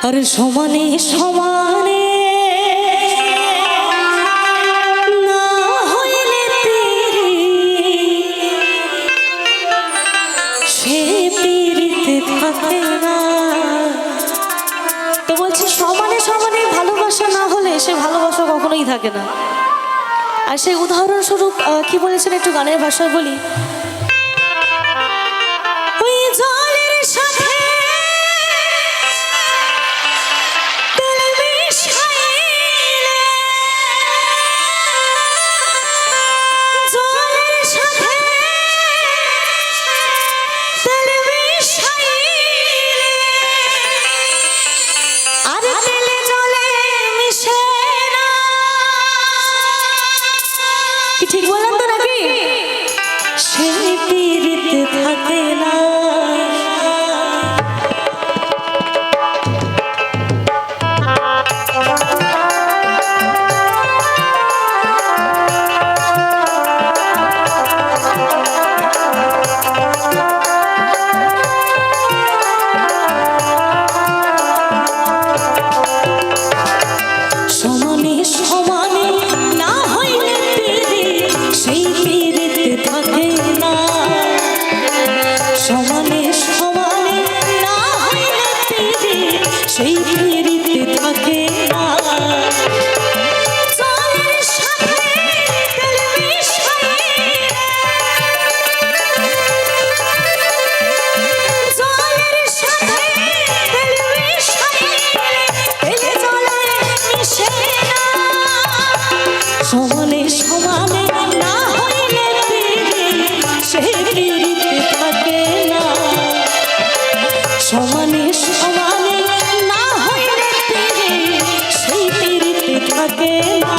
আর সমানে সমানে না হইলে সে পীড়িতে থাকে না। তো বলছে সমানে সমানে ভালোবাসা না হলে সে ভালোবাসা কখনোই থাকে না। আর সেই উদাহরণস্বরূপ কি বলেছেন একটু গানের ভাষায় বলি। ওই জলের সাথে তেল মিশাইলে, জলের সাথে তেল মিশাইলে আর তেলে জলে মিশে না। কি ঠিক বললাম তো নাকি? সেই পীড়িতে থাকে না। সমানে সমানে না হইলে সেই পীড়িতে থাকে না। সমানে সমানে না হইলে সেই পীড়িতে থাকে না। জলের সাথে তেল মিশাইলে, জলের সাথে তেল মিশাইলে তেলে জলে মিশে না। সমানে সমানে না হইলে সে পীড়িতে থাকে না। সমানে সমানে না হইলে সেই পীড়িতে থাকে না।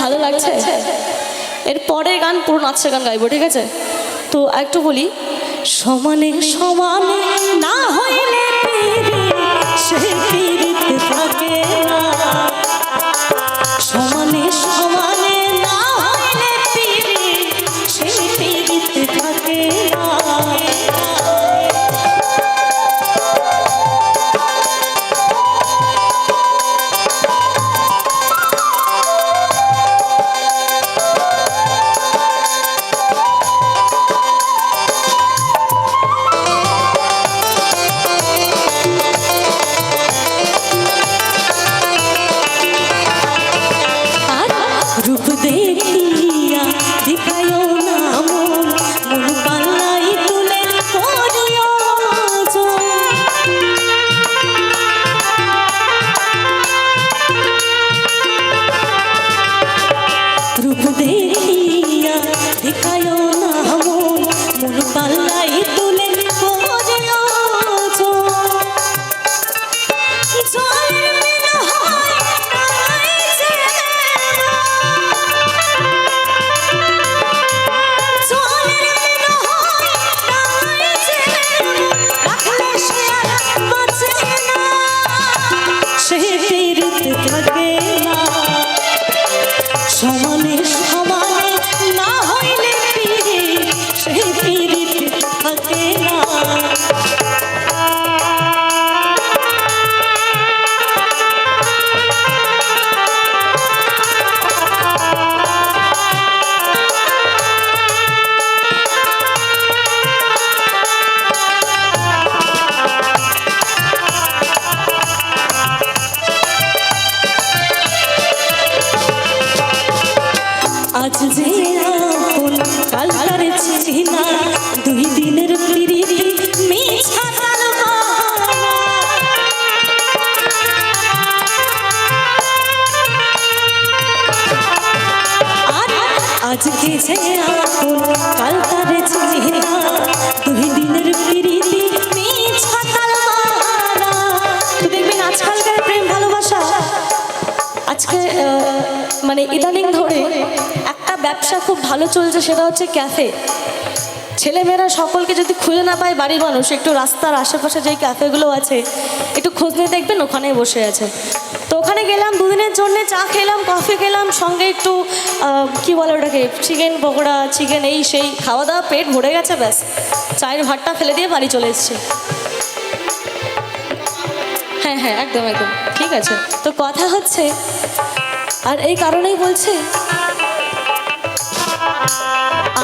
ভালো লাগছে? এর পরের গান পুরো নাচের গান গাইবো, ঠিক আছে? তো একটু বলি। সমানে সমানে না হইলে সে পীড়িতে থাকে না। সমানে সমানে না হইলে সে পীড়িতে থাকে না। রূপ দেখিয়া দেখায়ও না মন, মন পাল্লাই তুলে করিও ওজন। রূপ দেখিয়া দেখায়ও না মন, মন পাল্লাই তুলে করিও ওজন। জলের বিন হয় নাই যে সে পীড়িতে থাকে না। সমানে সমানে না হইলে সে পীড়িতে থাকে না। আপন কাল তারে চিনি না, দুই দিনের প্রীতি মিছা তার বাহানা। তো দেখবেন আজকালকার প্রেম ভালোবাসা আজকে মানে ইদানিং ধরে একটা ব্যবসা খুব ভালো চলছে, সেটা হচ্ছে ক্যাফে। ছেলেমেয়েরা সকলকে যদি খুঁজে না পায় বাড়ির মানুষ, একটু রাস্তার আশেপাশে যেই ক্যাফেগুলো আছে একটু খোঁজ নিয়ে দেখবেন ওখানেই বসে আছে। তো ওখানে গেলাম দুদিনের জন্য, চা খেলাম, কফি খেলাম, সঙ্গে একটু কি বলে ওটাকে, চিকেন পকোড়া, চিকেন এই সেই খাওয়া দাওয়া, পেট ভরে গেছে, ব্যাস চায়ের ভাতটা ফেলে দিয়ে বাড়ি চলে এসেছি। হ্যাঁ হ্যাঁ, একদম একদম ঠিক আছে। তো কথা হচ্ছে, আর এই কারণেই বলছে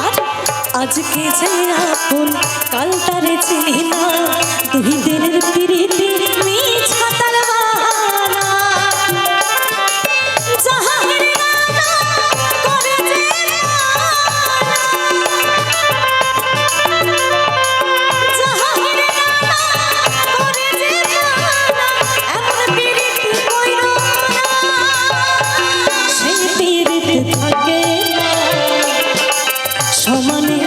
আর আজকে যে আপন কাল তারে চিনি না, দুই দিনের প্রীতি মিছা তার বাহানা। জাহাঙ্গীর রানা করে যে জাহাঙ্গীর রানা করে যে এমন প্রীতি কইরো না, সেই প্রীতি থাকে না, সমানে